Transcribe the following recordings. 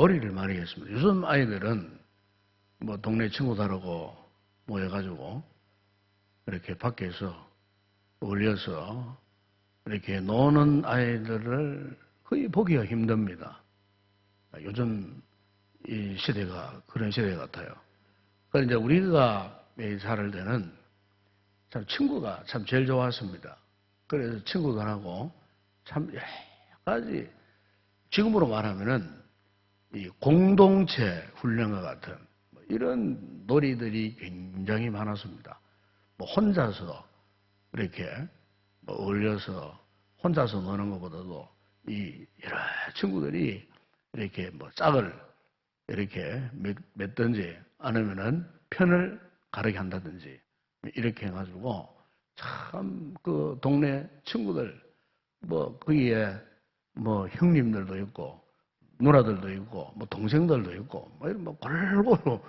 놀이를 많이 했습니다. 요즘 아이들은 뭐 동네 친구들하고 모여가지고 이렇게 밖에서 어울려서 이렇게 노는 아이들을 거의 보기가 힘듭니다. 요즘 이 시대가 그런 시대 같아요. 그래서 이제 우리가 살을 때는 참 친구가 참 제일 좋았습니다. 그래서 친구들하고 참 여러 가지 지금으로 말하면은 이 공동체 훈련과 같은 이런 놀이들이 굉장히 많았습니다. 뭐 혼자서 이렇게 뭐 어울려서 혼자서 노는 것보다도 이 여러 친구들이 이렇게 뭐 짝을 이렇게 맺든지 아니면은 편을 가르게 한다든지 이렇게 해가지고 참 그 동네 친구들 뭐 거기에 뭐 형님들도 있고 누나들도 있고 뭐 동생들도 있고 뭐 이런 뭐 골고루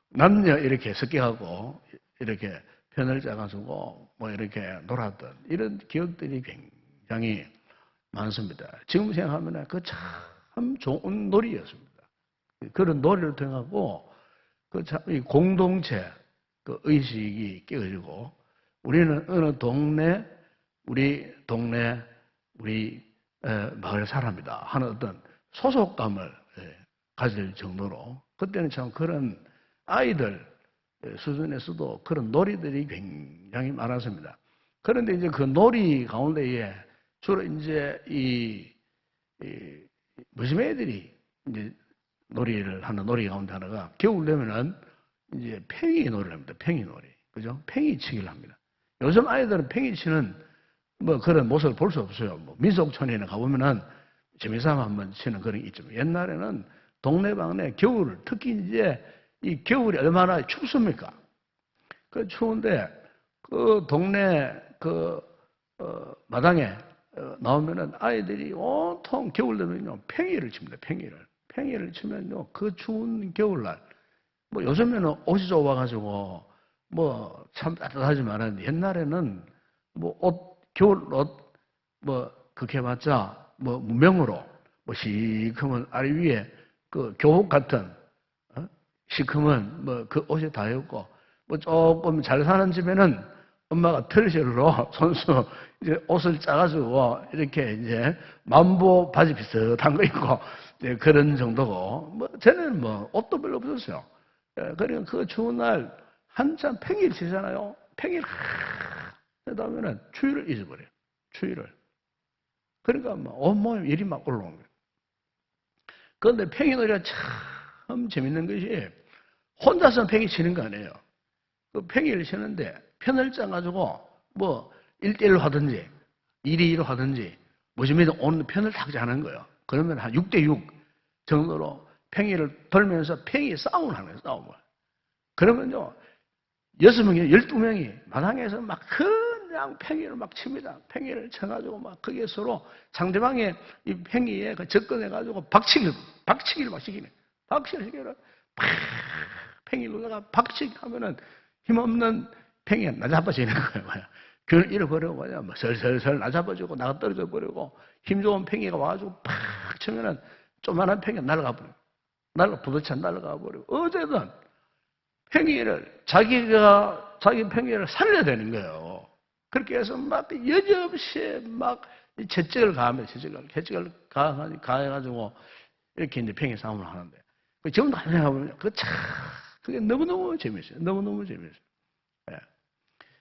남녀 이렇게 섞여가고 이렇게 편을 짜가지고 뭐 이렇게 놀았던 이런 기억들이 굉장히 많습니다. 지금 생각하면 그 참 좋은 놀이였습니다. 그런 놀이를 통하고 그 참 이 공동체 그 의식이 깨어지고 우리는 어느 동네 우리 동네 우리 마을 사람이다 하는 어떤 소속감을 가질 정도로 그때는 참 그런 아이들 수준에서도 그런 놀이들이 굉장히 많았습니다. 그런데 이제 그 놀이 가운데에 주로 이제 이 무슨 애들이 이제 놀이를 하는 놀이 가운데 하나가 겨울 되면은 이제 팽이 놀이를 합니다. 팽이 놀이. 그죠? 팽이 치기를 합니다. 요즘 아이들은 팽이 치는 뭐 그런 모습을 볼 수 없어요. 뭐 민속촌에나 가보면은 재미삼아 한번 치는 그런 게 있지만 옛날에는 동네방네 겨울, 특히 이제 이 겨울이 얼마나 춥습니까? 그 추운데 그 동네 그 마당에 나오면은 아이들이 온통 겨울 되면요 팽이를 칩니다. 팽이를 치면요 그 추운 겨울날 뭐 요즘에는 옷이 좁아가지고 뭐 참 따뜻하지만은 옛날에는 뭐 겨울 옷 뭐 그렇게 해봤자 뭐 무명으로 뭐 시커먼 아래 위에 그 교복 같은 시커먼 뭐 그 옷이 다 입고 뭐 조금 잘 사는 집에는 엄마가 털실로 손수 이제 옷을 짜가지고 이렇게 이제 만보 바지 비슷한 거 입고 이제 그런 정도고 뭐 저는 뭐 옷도 별로 없었어요. 그러니까 그 추운 날 한참 팽이를 치잖아요. 팽이를 하다 보면은 추위를 잊어버려요. 추위를. 그러니까 막 온몸에 열이 막 올라오는 거예요. 그런데 팽이 놀이가 참 재밌는 것이 혼자서 팽이 치는 거 아니에요. 그 팽이를 치는데 편을 짜가지고 뭐 1대1로 하든지 2대2로 하든지 뭐지면 오는 편을 딱 짜는 거예요. 그러면 한 6대6 정도로 팽이를 돌면서 팽이 싸움을 하는 거예요. 싸움을. 그러면요 6명이 12명이 마당에서 막 그냥 팽이를 막 칩니다. 팽이를 쳐가지고 막 거기에 서로 상대방의 이 팽이에 그 접근해가지고 박치기를 막 시키네. 박치기를 시키면 팽이를 누다가 박치기 하면은 힘없는 팽이가 나자빠지는 거예요. 그걸 잃어버리고 뭐냐, 뭐 설설설 나자빠지고 나가 떨어져 버리고 힘 좋은 팽이가 와가지고 팍 치면은 조만한 팽이가 날아가 버리고 부딪혀 날아가 버리고 어쨌든 팽이를 자기 팽이를 살려야 되는 거예요. 그렇게 해서 막 여지없이 막 채찍을 가하면 채찍을 가해가지고 이렇게 이제 팽이 싸움을 하는데 지금 나중에 가보면 그게 너무너무 재밌어요. 너무너무 재밌어요. 예.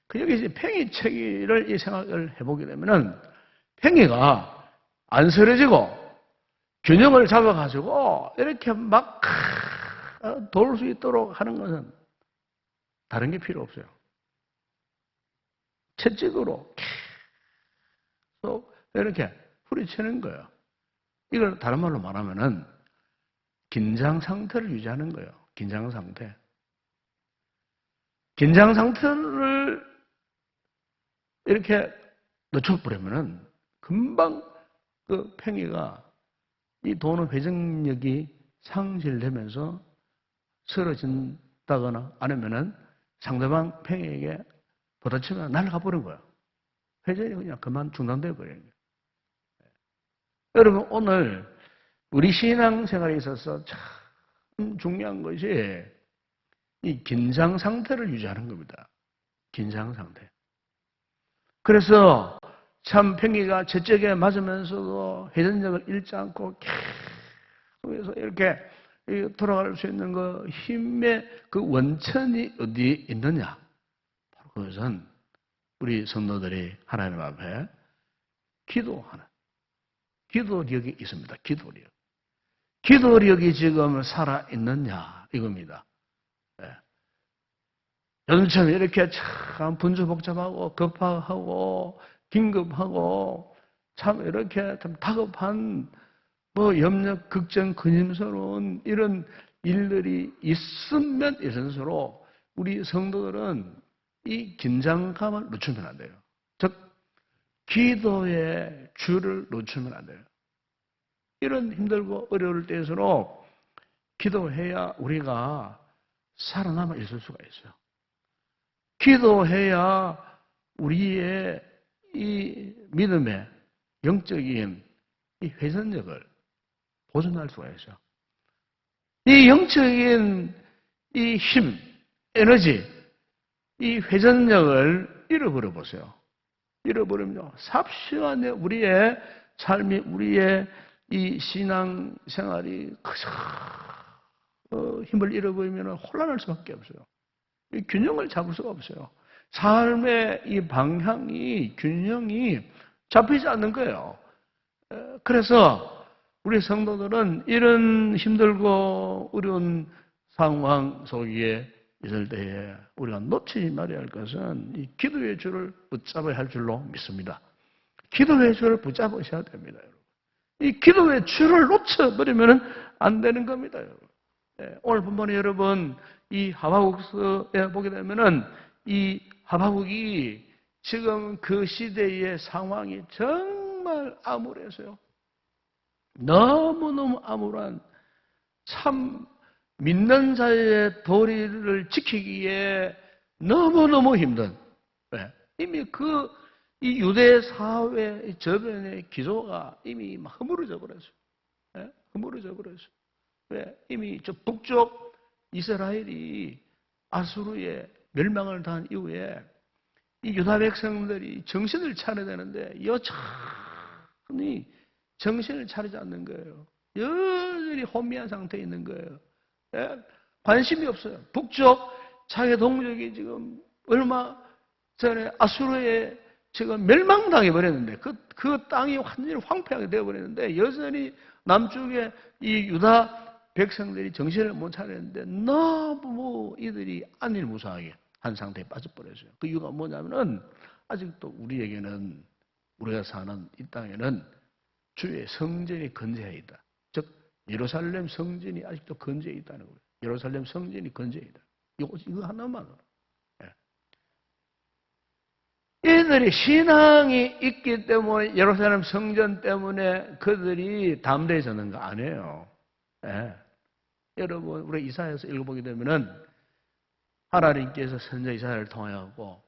그 여기 이제 팽이 채기를 이 생각을 해보게 되면은 팽이가 안 쓰러지고 균형을 잡아가지고 이렇게 막 돌 수 있도록 하는 것은 다른 게 필요 없어요. 채찍으로 계속 이렇게 후리치는 거예요. 이걸 다른 말로 말하면은 긴장 상태를 유지하는 거예요. 긴장 상태. 긴장 상태를 이렇게 늦춰버리면은 금방 그 팽이가 이 도는 회전력이 상실되면서 쓰러진다거나 아니면은 상대방 팽이에게 부딪히면 날아가 버린 거예요. 회전이 그냥 그만 중단되어 버리는 거예요. 여러분 오늘 우리 신앙생활에 있어서 참 중요한 것이 이 긴장 상태를 유지하는 겁니다. 긴장 상태. 그래서 참 팽이가 채찍에 맞으면서도 회전력을 잃지 않고 계속해서 이렇게 돌아갈 수 있는 그 힘의 그 원천이 어디에 있느냐? 바로 그것은 우리 성도들이 하나님 앞에 기도하는 기도력이 있습니다. 기도력. 기도력이 지금 살아있느냐 이겁니다. 네. 요즘처럼 이렇게 참 분주복잡하고 급하고 긴급하고 참 이렇게 참 다급한 뭐 염려, 걱정, 근심스러운 이런 일들이 있으면 있을수록 우리 성도들은 이 긴장감을 늦추면 안 돼요. 즉 기도의 줄을 놓치면 안 돼요. 이런 힘들고 어려울 때일수록 기도해야 우리가 살아남아 있을 수가 있어요. 기도해야 우리의 이 믿음의 영적인 이 회전력을 보존할 수가 있어요. 이 영적인 이 힘, 에너지, 이 회전력을 잃어버려 보세요. 잃어버리면 삽시간에 우리의 삶이, 우리의 이 신앙 생활이 그저 힘을 잃어버리면 혼란할 수밖에 없어요. 이 균형을 잡을 수가 없어요. 삶의 이 방향이, 균형이 잡히지 않는 거예요. 그래서 우리 성도들은 이런 힘들고 어려운 상황 속에 있을 때에 우리가 놓치지 말아야 할 것은 이 기도의 줄을 붙잡아야 할 줄로 믿습니다. 기도의 줄을 붙잡으셔야 됩니다, 여러분. 이 기도의 줄을 놓쳐버리면 안 되는 겁니다, 여러분. 오늘 본문에 여러분 이 하박국서에 보게 되면은 이 하박국이 지금 그 시대의 상황이 정말 암울해서요. 너무너무 암울한 참 믿는 자의 도리를 지키기에 너무너무 힘든 이미 이 유대 사회 저변의 기조가 이미 허물어져 버렸어요. 허물어져 버렸어요. 이미 저 북쪽 이스라엘이 아수르의 멸망을 당한 이후에 이 유다 백성들이 정신을 차려야 되는데 여전히 정신을 차리지 않는 거예요. 여전히 혼미한 상태에 있는 거예요. 관심이 없어요. 북쪽 자기 동족이 지금 얼마 전에 아수르에 지금 멸망당해 버렸는데 그 땅이 완전히 황폐하게 되어 버렸는데 여전히 남쪽에 이 유다 백성들이 정신을 못 차렸는데 너무 이들이 안일무사하게 한 상태에 빠져버렸어요. 그 이유가 뭐냐면은 아직도 우리에게는 우리가 사는 이 땅에는 주의 성전이 건재해 있다. 즉 예루살렘 성전이 아직도 건재해 있다는 거예요. 예루살렘 성전이 건재해 있다. 이거 하나만으로. 이들이 신앙이 있기 때문에 예루살렘 성전 때문에 그들이 담대해졌는 거 아니에요. 여러분 우리 이사야서 읽어보게 되면은 하나님께서 선자 이사야를 통하여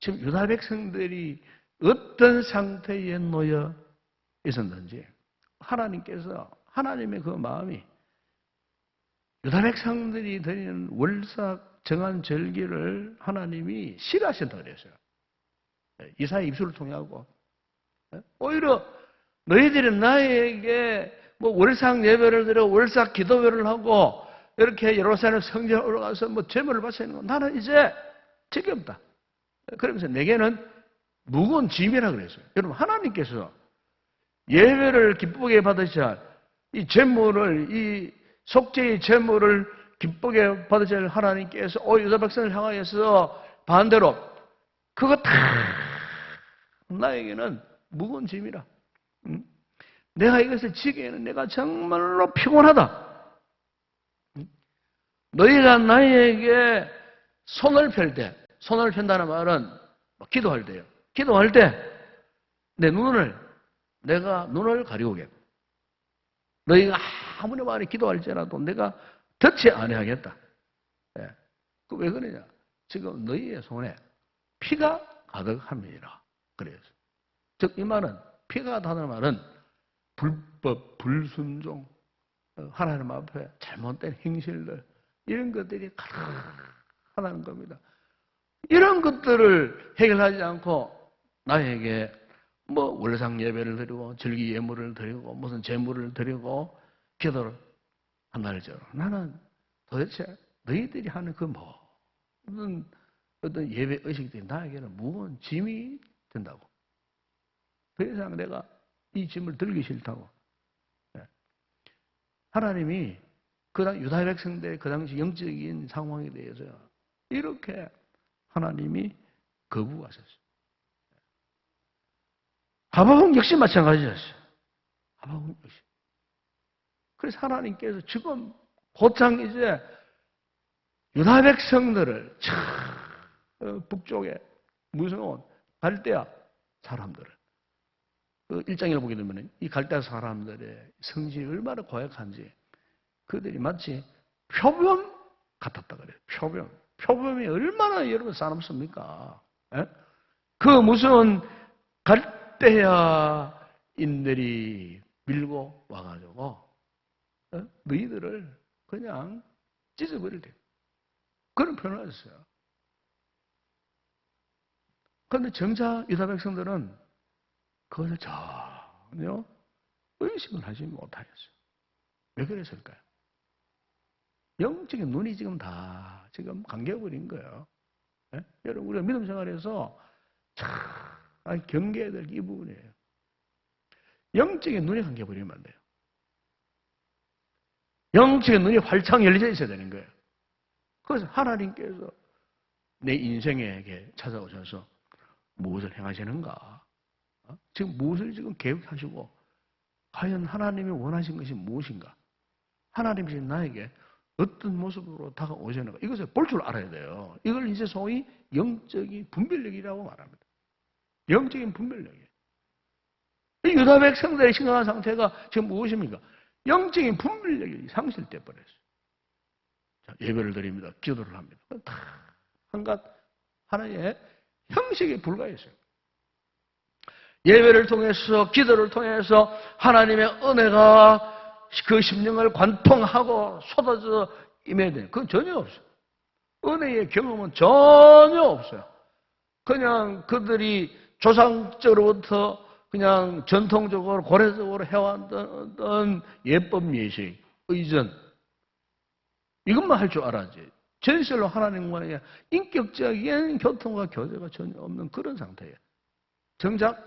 지금 유다 백성들이 어떤 상태에 놓여 있었는지 하나님께서 하나님의 그 마음이 유다 백성들이 드리는 월삭 정한 절기를 하나님이 싫어하신다고 그랬어요. 이사야 입술을 통하고 오히려 너희들이 나에게 뭐 월삭 예배를 드려 월삭 기도회를 하고 이렇게 예루살렘 성전에 올라가서 뭐 제물을 바치는 거 나는 이제 지겹다. 그러면서 내게는 무거운 짐이라 그랬어요. 여러분 하나님께서 예배를 기쁘게 받으셔야 이 제물을 이 속죄의 제물을 기쁘게 받으셔야 하나님께서 유다 백성을 향하여서 반대로 그거 다 나에게는 무거운 짐이라. 내가 이것을 지기에는 내가 정말로 피곤하다. 너희가 나에게 손을 펼 때, 손을 편다는 말은 기도할 때요. 기도할 때 내가 눈을 가리우겠다. 너희가 아무리 많이 기도할지라도 내가 덫이 아니하겠다. 왜 그러냐? 지금 너희의 손에 피가 가득함이라. 그래서 즉 이 말은 피가 가득하다는 말은 불법, 불순종, 하나님 앞에 잘못된 행실들, 이런 것들이 가득하다는 겁니다. 이런 것들을 해결하지 않고 나에게 뭐 월상 예배를 드리고 절기 예물을 드리고 무슨 제물을 드리고 기도를 한다는 줄 나는 도대체 너희들이 하는 그 모든 어떤 예배 의식들이 나에게는 무거운 짐이 된다고. 더 이상 내가 이 짐을 들기 싫다고. 하나님이 그 당 유다 백성들의 그 당시 영적인 상황에 대해서 이렇게 하나님이 거부하셨어요. 하박국 역시 마찬가지였어요. 하박국 역시. 그래서 하나님께서 지금 곧장 이제 유다 백성들을 북쪽에 무서운 갈대아 사람들을 그 1장을 보게 되면 이 갈대아 사람들의 성질이 얼마나 고약한지 그들이 마치 표범 같았다 그래요. 표범. 표범이 얼마나 여러분 싸납습니까? 그 무서운 갈대아인들이 밀고 와가지고 너희들을 그냥 찢어버릴 때 그런 표현을 했어요. 그런데 정작 유다 백성들은 그것을 전혀 의식을 하지 못하였어요. 왜 그랬을까요? 영적인 눈이 지금 다 지금 감겨버린 거예요. 네? 여러분 우리가 믿음 생활에서 참 경계해야 될 이 부분이에요. 영적인 눈이 감겨버리면 안 돼요. 영적인 눈이 활짝 열려져 있어야 되는 거예요. 그래서 하나님께서 내 인생에게 찾아오셔서 무엇을 행하시는가? 지금 무엇을 지금 계획하시고 과연 하나님이 원하신 것이 무엇인가? 하나님이 나에게 어떤 모습으로 다가오시는가? 이것을 볼 줄 알아야 돼요. 이걸 이제 소위 영적인 분별력이라고 말합니다. 영적인 분별력이에요. 이 유다 백성들의 심각한 상태가 지금 무엇입니까? 영적인 분별력이 상실돼 버렸어요. 자, 예배를 드립니다. 기도를 합니다. 다 한갓 하나의 형식에 불과했어요. 예배를 통해서 기도를 통해서 하나님의 은혜가 그 심령을 관통하고 쏟아져 임해야 돼요. 그건 전혀 없어요. 은혜의 경험은 전혀 없어요. 그냥 그들이 조상적으로부터 그냥 전통적으로 고래적으로 해왔던 예법 예식, 의전 이것만 할 줄 알았지. 전실로 하나님과의 인격적인 교통과 교제가 전혀 없는 그런 상태예요. 정작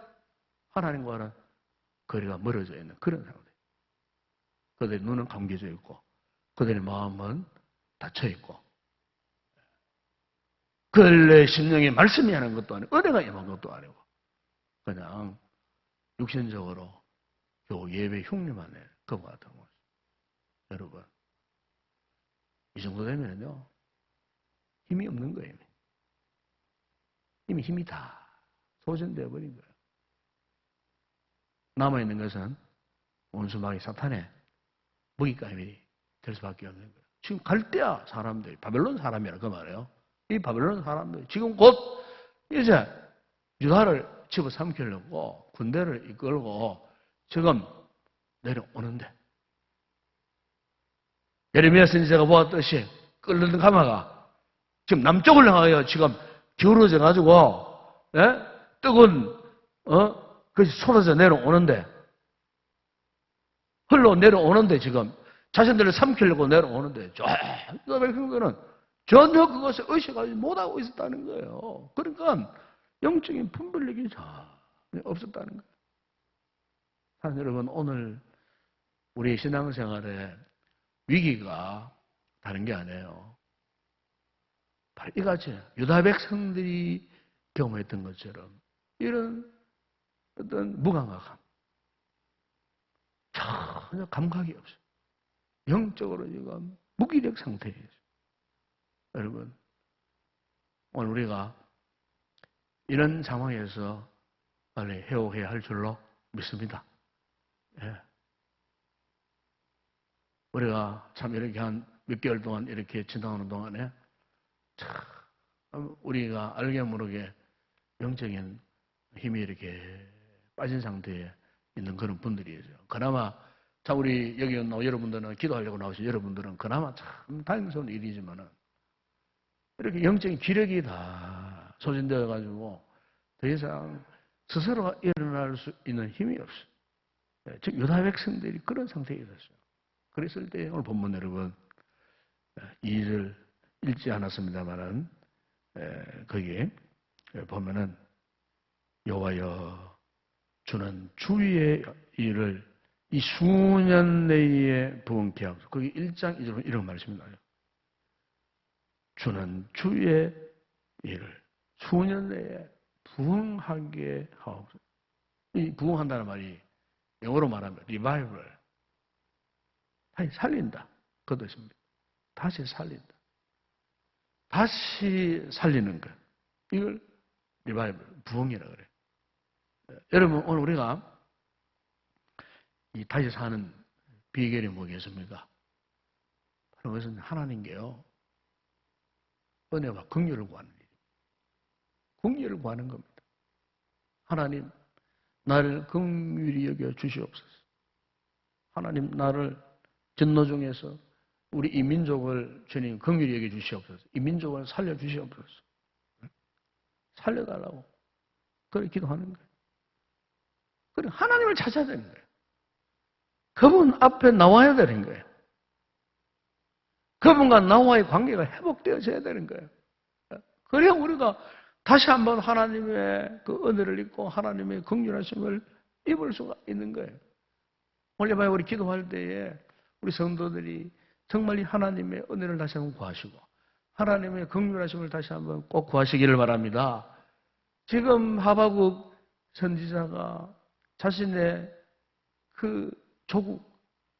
하나님과는 거리가 멀어져 있는 그런 상태. 그들의 눈은 감겨져 있고 그들의 마음은 닫혀 있고 그들의 심령에 말씀이 하는 것도 아니고 은혜가 임한 것도 아니고 그냥 육신적으로 요 예배 흉내만 내는 그거 같은 거죠. 여러분 이 정도 되면요 힘이 없는 거예요. 이미 힘이 다 소진되어 버린 거예요. 남아있는 것은 원수마귀 사탄의 먹잇감이 될 수밖에 없는 거예요. 지금 갈대아 사람들이 바벨론 사람이라 그 말이에요. 이 바벨론 사람들이 지금 곧 이제 유다를 집어삼키려고 군대를 이끌고 지금 내려오는데 예레미야 선지자가 보았듯이 끓는 가마가 지금 남쪽을 향하여 지금 기울어져 가지고 뜨거운 그것이 쏟아져 내려오는데 흘러 내려오는데 지금 자신들을 삼키려고 내려오는데 유다 백성들은 전혀 그것을 의식하지 못하고 있었다는 거예요. 그러니까 영적인 분별력이 전혀 없었다는 거예요. 사실 여러분 오늘 우리 신앙생활에 위기가 다른 게 아니에요. 바로 이같이 유다 백성들이 경험했던 것처럼 이런 어떤 무감각함 전혀 감각이 없어요. 영적으로 지금 무기력 상태예요. 여러분 오늘 우리가 이런 상황에서 빨리 회복해야 할 줄로 믿습니다. 예. 우리가 참 이렇게 한 몇 개월 동안 이렇게 지나오는 동안에 참 우리가 알게 모르게 영적인 힘이 이렇게 빠진 상태에 있는 그런 분들이죠. 그나마 자, 우리 여기 여러분들은 기도하려고 나오신 여러분들은 그나마 참 다행스러운 일이지만은 이렇게 영적인 기력이 다 소진되어 가지고 더 이상 스스로가 일어날 수 있는 힘이 없어요. 즉 유다 백성들이 그런 상태에 있었어요. 그랬을 때 오늘 본문 여러분 2절 읽지 않았습니다만은 거기에 보면은 여호와여 주는 주의 일을 이 수년 내에 부응케 하옵소서. 거기 1장 2절은 이런 말씀이 나와요. 주는 주의 일을 수년 내에 부응하게 하옵소서. 이 부응한다는 말이 영어로 말하면 revival, 다시 살린다 그 뜻입니다. 다시 살린다. 다시 살리는 것. 이걸 revival, 부흥이라 그래요. 여러분 오늘 우리가 이 다시 사는 비결이 뭐겠습니까? 바로 그것은 하나님께요 은혜와 긍휼을 구하는 일입니다. 긍휼을 구하는 겁니다. 하나님 나를 긍휼히 여겨 주시옵소서. 하나님 나를 전노 중에서 우리 이 민족을 주님 긍휼히 여겨 주시옵소서. 이 민족을 살려 주시옵소서. 살려달라고 그렇게 기도하는 거예요. 그래 하나님을 찾아야 되는 거예요. 그분 앞에 나와야 되는 거예요. 그분과 나와의 관계가 회복되어져야 되는 거예요. 그래야 우리가 다시 한번 하나님의 그 은혜를 입고 하나님의 긍휼하심을 입을 수가 있는 거예요. 원래 봐요, 우리 기도할 때에 우리 성도들이 정말 이 하나님의 은혜를 다시 한번 구하시고 하나님의 긍휼하심을 다시 한번 꼭 구하시기를 바랍니다. 지금 하박국 선지자가 자신의 그 조국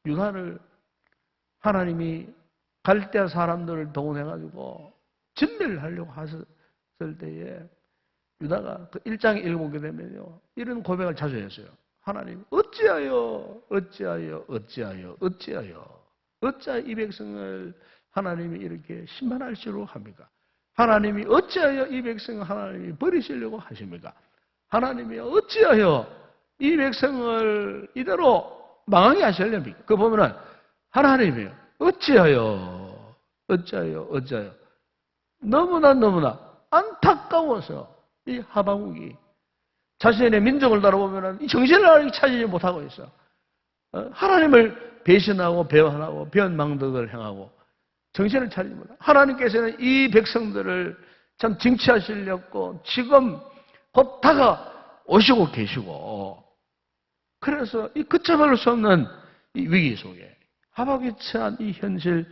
유다를 하나님이 갈대아 사람들을 동원해가지고 진멸하려고 하셨을 때에 유다가 그 1장에 읽어보게 되면요 이런 고백을 자주 했어요. 하나님 어찌하여 이 백성을 하나님이 이렇게 심판하시려고 합니까? 하나님이 어찌하여 이 백성을 하나님이 버리시려고 하십니까? 하나님이 어찌하여 이 백성을 이대로 망하게 하시려합니까? 그거 보면은 하나님이 어찌하여 너무나 안타까워서 이 하박국이 자신의 민족을 바라보면 정신을 차리지 못하고 있어. 하나님을 배신하고 배반하고 변망덕을 행하고 정신을 차리지 못하고 하나님께서는 이 백성들을 참 징치하시려고 지금 곧 다가오시고 계시고 그래서 이 걷잡을 수 없는 이 위기 속에 하박국이 처한 이 현실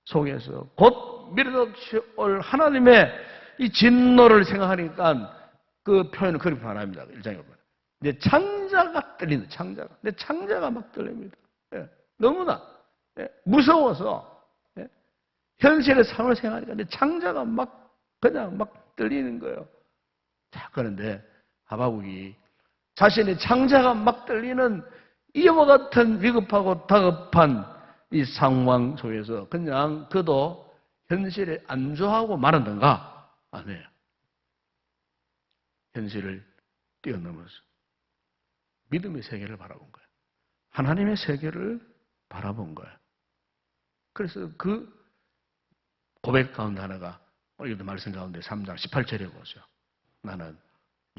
속에서 곧 밀어넣지 올 하나님의 이 진노를 생각하니까 그 표현은 그렇게 변합니다. 1장에 보면. 내 창자가 떨린다. 내 창자가 막 떨립니다. 예, 너무나 무서워서 현실의 삶을 생각하니까 내 창자가 그냥 떨리는 거예요. 자, 그런데 하박국이 자신의 창자가 막 떨리는 이와 같은 위급하고 다급한 이 상황 속에서 그냥 그도 현실에 안주하고 말았는가? 아니에요. 현실을 뛰어넘어서 믿음의 세계를 바라본 거예요. 하나님의 세계를 바라본 거예요. 그래서 그 고백 가운데 하나가 오늘도 말씀 가운데 3장 18절에 보죠. 나는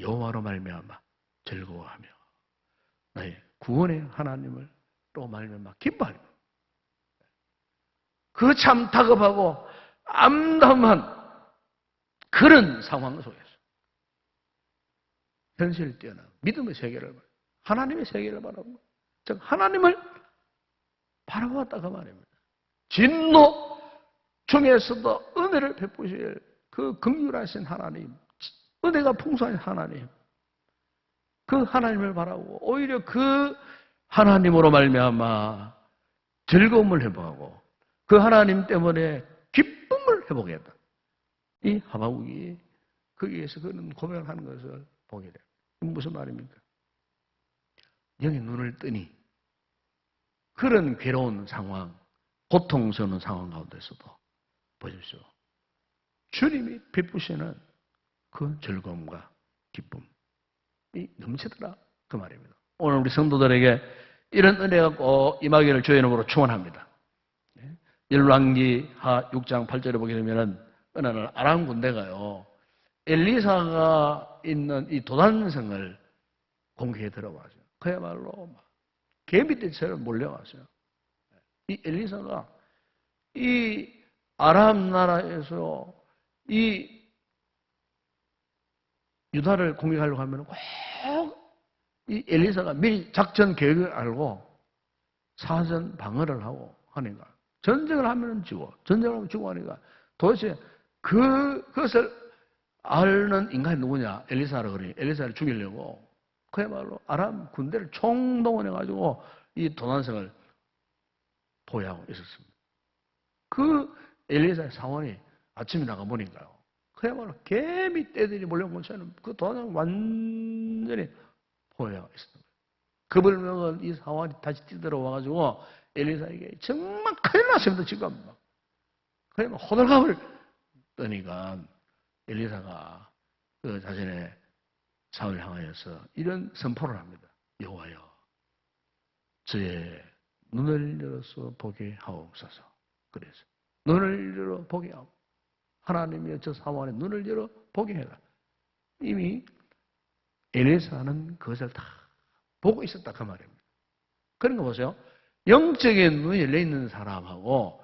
여호와로 말미암아 즐거워하며 나의 구원의 하나님을 또 말미암아 기뻐하리라. 그 참 다급하고 암담한 그런 상황 속에서 현실을 뛰어넘어 믿음의 세계를 바라보고 하나님의 세계를 바라보고 즉 하나님을 바라보았다 그 말입니다. 진노 중에서도 은혜를 베푸실 그 긍휼하신 하나님, 은혜가 풍성한 하나님, 그 하나님을 바라보고 오히려 그 하나님으로 말미암아 즐거움을 회복하고 그 하나님 때문에 기쁨을 회복했다. 이 하박국이 거기에서 그런 고백을 하는 것을 보게 돼요. 무슨 말입니까? 여기 눈을 뜨니 그런 괴로운 상황, 고통스러운 상황 가운데서도 보십시오. 주님이 베푸시는 그 즐거움과 기쁨이 넘치더라 그 말입니다. 오늘 우리 성도들에게 이런 은혜가 꼭 임하기를 주의 이름으로 축원합니다. 열왕기하 6장 8절에 보게 되면은 어느 날 아람 군대가요 엘리사가 있는 이 도단성을 공격해 들어와서 그야말로 막 개미떼처럼 몰려왔어요. 이 엘리사가 이 아람 나라에서 이 유다를 공격하려고 하면 꼭 이 엘리사가 미리 작전 계획을 알고 사전 방어를 하고 하니까 전쟁을 하면 죽어. 전쟁을 하면 죽어 하니까 도대체 그것을 아는 인간이 누구냐? 엘리사라 그러니 엘리사를 죽이려고 그야말로 아람 군대를 총동원해가지고 이 도난성을 포위하고 있었습니다. 그 엘리사의 사원이 아침에 나가보니까요. 그야말로 개미 떼들이 몰려온 것처럼 그 도난성을 완전히 포위하고 있었던 거예요. 겁을 먹은 이 사원이 다시 뛰들어와가지고 엘리사에게 정말 큰일 났습니다. 지금 막. 그야말로 호들갑을 떠니까 엘리사가 그 자신의 사울을 향하여서 이런 선포를 합니다. 여호와여, 저의 눈을 열어서 보게 하옵소서. 그래서 눈을 열어 보게 하고 하나님의 저 사원의 눈을 열어 보게 해라. 이미 엘리사는 그것을 다 보고 있었다 그 말입니다. 그런 거 보세요. 영적인 눈이 열려 있는 사람하고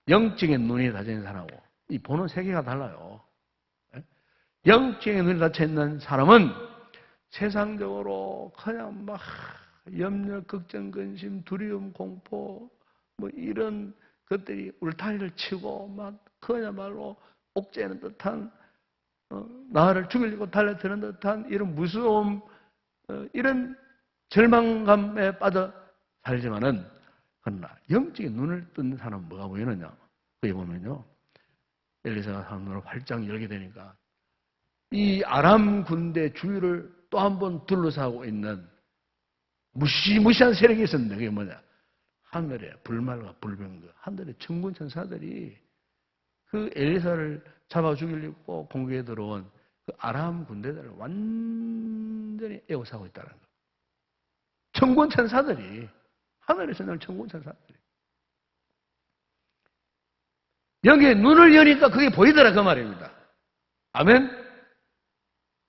영적인 눈이 닫혀 있는 사람하고 이 보는 세계가 달라요. 영적인 눈이 닫혀 있는 사람은 세상적으로 그냥 막 염려, 걱정, 근심, 두려움, 공포 뭐 이런 것들이 울타리를 치고 막 그야말로 옥죄는 듯한 나를 죽이려고 달려드는 듯한 이런 무서움 이런 절망감에 빠져 살지만은 그러나 영적인 눈을 뜬 사람은 뭐가 보이느냐? 거기 보면요. 엘리사가 산문을 활짝 열게 되니까 이 아람 군대 주위를 또 한 번 둘러싸고 있는 무시무시한 세력이 있었는데 그게 뭐냐? 하늘에 불말과 불병거, 하늘에 천군 천사들이 그 엘리사를 잡아 죽이려고 공격에 들어온 그 아람 군대들을 완전히 에워싸고 있다는 거. 천군 천사들이 하늘에서 나온 천군 천사들이 여기에 눈을 여니까 그게 보이더라 그 말입니다. 아멘.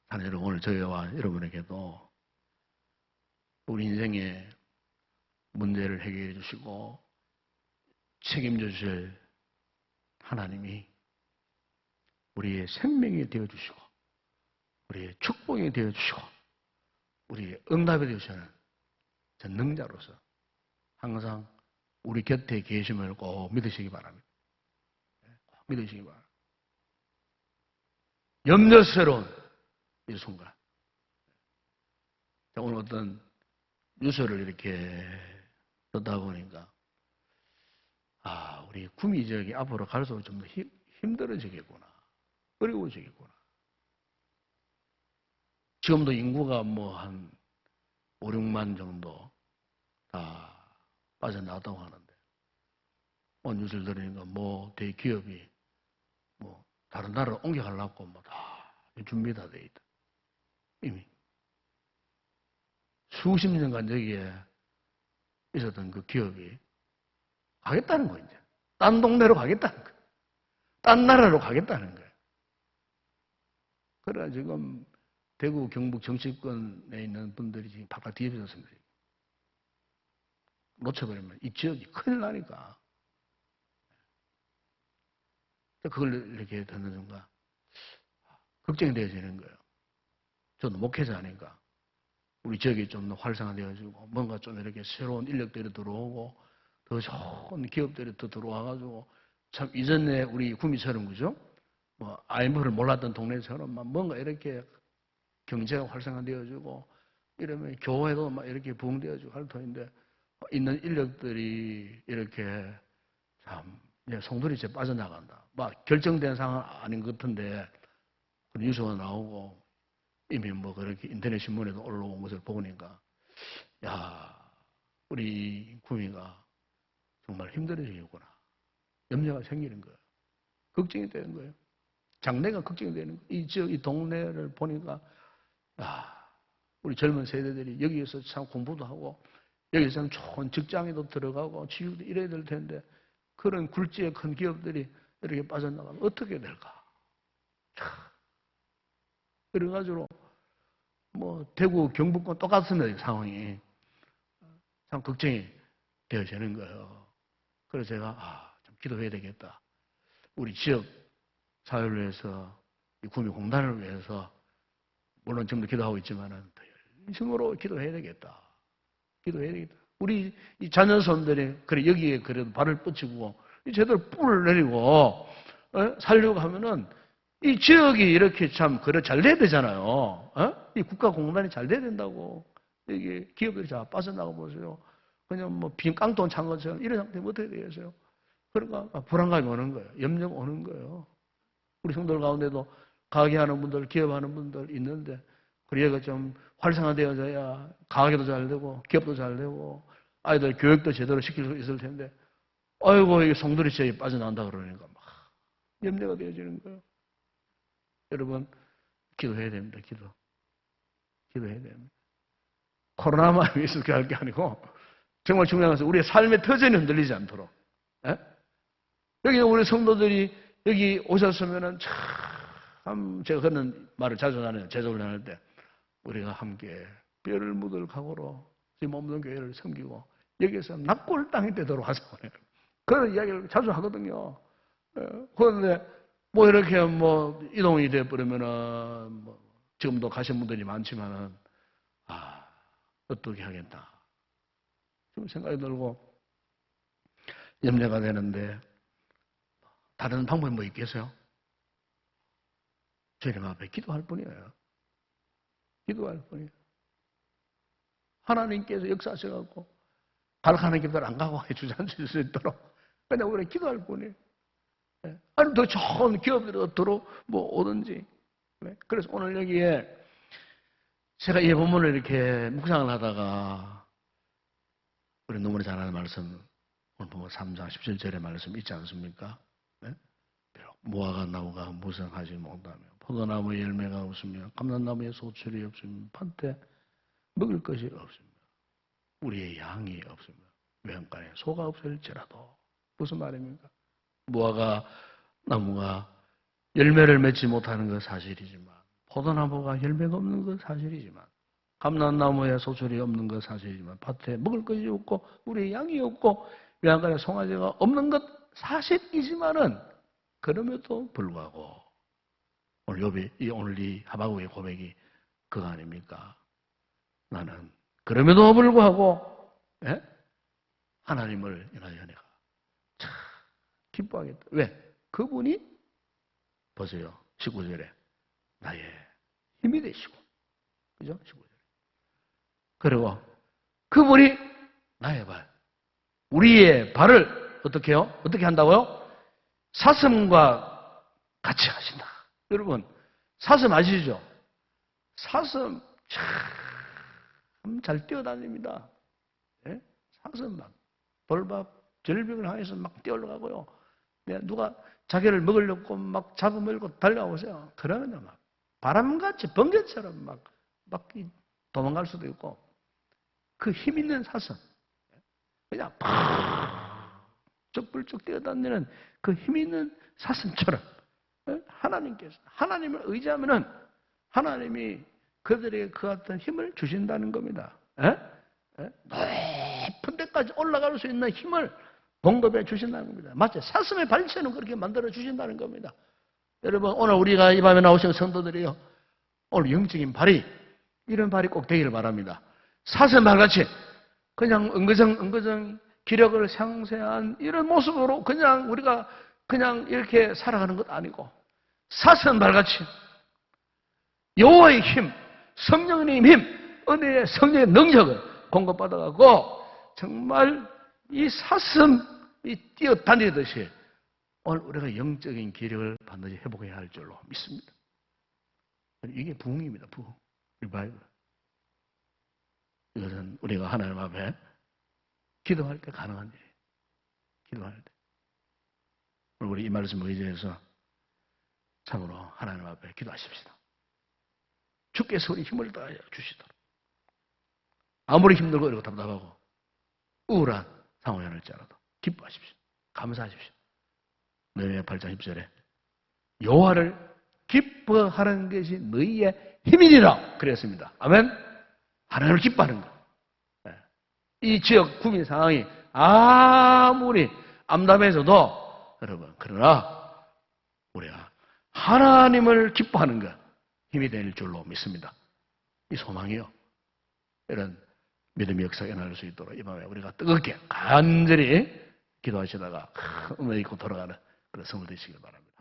하나님 여러분 오늘 저희와 여러분에게도 우리 인생의 문제를 해결해 주시고 책임져 주실 하나님이 우리의 생명이 되어 주시고 우리의 축복이 되어 주시고 우리의 응답이 되어 주시는 전능자로서 항상 우리 곁에 계심을 꼭 믿으시기 바랍니다. 꼭 믿으시기 바랍니다. 염려스러운 이 순간. 오늘 어떤 뉴스를 이렇게 듣다 보니까 우리 구미 지역이 앞으로 갈수록 좀 더 힘들어지겠구나. 어려워지겠구나. 지금도 인구가 뭐 한 5, 6만 정도 다 빠져나왔다고 하는데 오늘 뉴스를 들으니까 뭐 대기업이 뭐 다른 나라로 옮겨가려고 뭐 다 준비 다 돼 있다. 이미 수십 년간 여기에 있었던 그 기업이 가겠다는 거예요. 이제. 딴 동네로 가겠다는 거예요. 딴 나라로 가겠다는 거예요. 그래 지금 대구 경북 정치권에 있는 분들이 지금 바깥 뒤집어졌습니다. 놓쳐버리면 이 지역이 큰일 나니까. 그걸 이렇게 듣는 순간 걱정이 되어지는 거예요. 저도 목회자니까 우리 지역이 좀 더 활성화되어지고 뭔가 좀 이렇게 새로운 인력들이 들어오고 더 좋은 기업들이 더 들어와가지고 참 이전에 우리 구미처럼 그죠? 뭐 IMF를 몰랐던 동네처럼 막 뭔가 이렇게 경제가 활성화되어지고 이러면 교회도 막 이렇게 부흥되어지고 할 터인데 있는 인력들이 이렇게 참 송두리째 빠져나간다. 막 결정된 상황은 아닌 것 같은데 뉴스가 나오고 이미 뭐 그렇게 인터넷 신문에도 올라온 것을 보니까 야 우리 구미가 정말 힘들어지겠구나. 염려가 생기는 거예요. 걱정이 되는 거예요. 장래가 걱정이 되는 거예요. 이 지역, 이 동네를 보니까 야 우리 젊은 세대들이 여기에서 참 공부도 하고 여기서는 좋은 직장에도 들어가고 지우도 이래야 될 텐데 그런 굴지의 큰 기업들이 이렇게 빠져나가면 어떻게 될까? 그래가지고 뭐 대구 경북권 똑같습니다. 상황이 참 걱정이 되어지는 거예요. 그래서 제가 좀 기도해야 되겠다. 우리 지역 사회를 위해서 이 구미공단을 위해서 물론 지금도 기도하고 있지만은 더 열심으로 기도해야 되겠다. 기도해야 되겠다. 우리 이 자녀손들이 그래 여기에 그래도 발을 뻗치고 제대로 뿔을 내리고 살려고 하면은 이 지역이 이렇게 참 그래 잘 돼야 되잖아요. 이 국가 공단이 잘 돼야 된다고. 이게 기업들이 잘 빠져나가 보세요. 그냥 뭐 빈 깡통 찬 것처럼 이런 상태면 어떻게 되겠어요? 그러니까 불안감이 오는 거예요. 염려가 오는 거예요. 우리 성도들 가운데도 가게하는 분들, 기업하는 분들 있는데 그래가 좀 활성화되어져야 가게도 잘 되고 기업도 잘 되고 아이들 교육도 제대로 시킬 수 있을 텐데 아이고 이게 성도들이 진짜 빠져나간다 그러니까 막 염려가 되어지는 거예요. 여러분 기도해야 됩니다. 기도해야 됩니다. 코로나만 위해서 할 게 아니고 정말 중요한 것은 우리의 삶의 터전이 흔들리지 않도록. 에? 여기 우리 성도들이 여기 오셨으면은 참 제가 그런 말을 자주 하네요. 제자훈련할 때 우리가 함께 뼈를 묻을 각오로 지금 없는 교회를 섬기고 여기서 납골 땅이 되도록 하자고 해요. 그런 이야기를 자주 하거든요. 그런데 뭐 이렇게 뭐 이동이 돼버리면은 뭐 지금도 가신 분들이 많지만은 어떻게 하겠다. 좀 생각이 들고 염려가 되는데 다른 방법이 뭐 있겠어요? 주님 앞에 기도할 뿐이에요. 기도할 뿐이에요. 하나님께서 역사하셔갖고 발악하는 길들 안 가고 해주지 않을 수 있도록 그냥 우리 기도할 뿐이에요. 아니 더 좋은 기업들이 얻도록 뭐 오든지. 그래서 오늘 여기에 제가 이 본문을 이렇게 묵상을 하다가 우리 너무나 잘 아는 말씀 오늘 보면 3장 17절의 말씀 있지 않습니까? 네? 비록 무화과 나무가 무성하지 못하며 포도나무에 열매가 없으며 감람나무에 소출이 없으며 밭에 먹을 것이 없으며 우리의 양이 없으며 외양간에 소가 없을지라도 무슨 말입니까? 무화과 나무가 열매를 맺지 못하는 건 사실이지만 포도나무가 열매가 없는 건 사실이지만 감람나무에 소출이 없는 건 사실이지만 밭에 먹을 것이 없고 우리의 양이 없고 외양간에 송아지가 없는 것 사실이지만은 그럼에도 불구하고 오늘 이 하박국의 고백이 그거 아닙니까? 나는 그럼에도 불구하고 하나님을 인하여 내가 참 기뻐하겠다. 왜? 그분이 보세요. 19절에 나의 힘이 되시고 그죠? 19절에 그리고 그분이 나의 발 우리의 발을 어떻게 해요? 어떻게 한다고요? 사슴과 같이 하신다. 여러분 사슴 아시죠? 사슴 참 잘 뛰어다닙니다. 예? 사슴 막 돌밥 절벽을 향해서 막 뛰어올라가고요. 누가 자기를 먹으려고 막 잡아먹고 달려오세요. 그러면 막 바람같이 번개처럼 막 도망갈 수도 있고 그 힘 있는 사슴 그냥 팍 쩍불쩍 뛰어다니는 그 힘 있는 사슴처럼 하나님께서 하나님을 의지하면은 하나님이 그들에게 그 같은 힘을 주신다는 겁니다. 높은 데까지 올라갈 수 있는 힘을 공급해 주신다는 겁니다. 맞죠? 사슴의 발처럼 그렇게 만들어 주신다는 겁니다. 여러분 오늘 우리가 이 밤에 나오신 성도들이요. 오늘 영적인 발이 이런 발이 꼭 되기를 바랍니다. 사슴 발같이 그냥 은거정 기력을 상쇄한 이런 모습으로 그냥 우리가 그냥 이렇게 살아가는 것 아니고 사슴 발같이 여호와의 힘, 성령님 힘, 은혜의 성령의 능력을 공급받아가고 정말 이 사슴이 뛰어다니듯이 오늘 우리가 영적인 기력을 반드시 회복해야 할 줄로 믿습니다. 이게 부흥입니다. 부흥. 리바이벌. 이것은 우리가 하나님 앞에 기도할 때 가능한 일이에요. 기도할 때. 우리 이 말씀을 의지해서 참으로 하나님 앞에 기도하십시다. 주께서 우리 힘을 다하여 주시도록. 아무리 힘들고 어렵고 답답하고 우울한 상황이 할지라도 기뻐하십시오. 감사하십시오. 느헤미야 8장 10절에 여호와를 기뻐하는 것이 너희의 힘이니라 그랬습니다. 아멘. 하나님을 기뻐하는 것. 이 지역 국민 상황이 아무리 암담해서도 여러분 그러나 우리가 하나님을 기뻐하는 것 힘이 될 줄로 믿습니다. 이 소망이요. 이런 믿음의 역사가 일어날 수 있도록 이 밤에 우리가 뜨겁게 간절히 기도하시다가 은혜 있고 돌아가는 그런 성을 되시길 바랍니다.